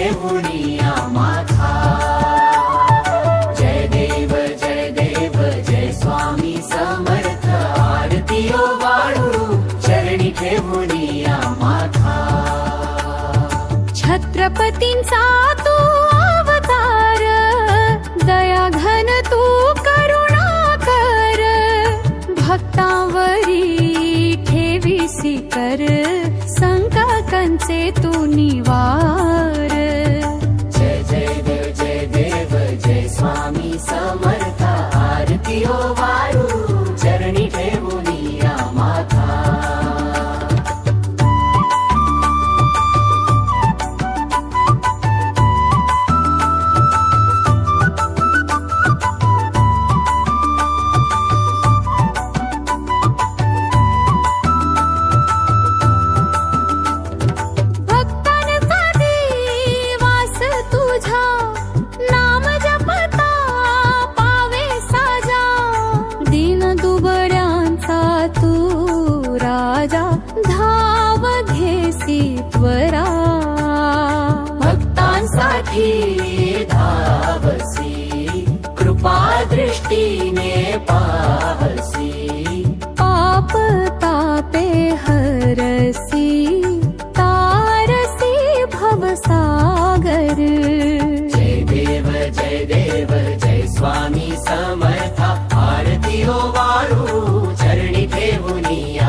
ठेवूनिया माथा. जय देव जय स्वामी समर्थ. आरतीओ वाळू चरणी ठेवूनिया माथा. छत्रपतींचा तू अवतार, दया घन तू करुणा कर. भक्तांवरी ठेवीसी कर, संकटांचे तू निवार. जय देव जय स्वामी समर्थ. आरतीओ वाळू चरणी ठेवूनिया माथा. धाव घेसी त्वरा, भक्तांसाठी धावसी. कृपा दृष्टीने पाहसी. पाप तापे हरसी, तारसी भवसागर. जय देव जय स्वामी समर्थ. आरतीओ वाळू चरणी ठेवूनिया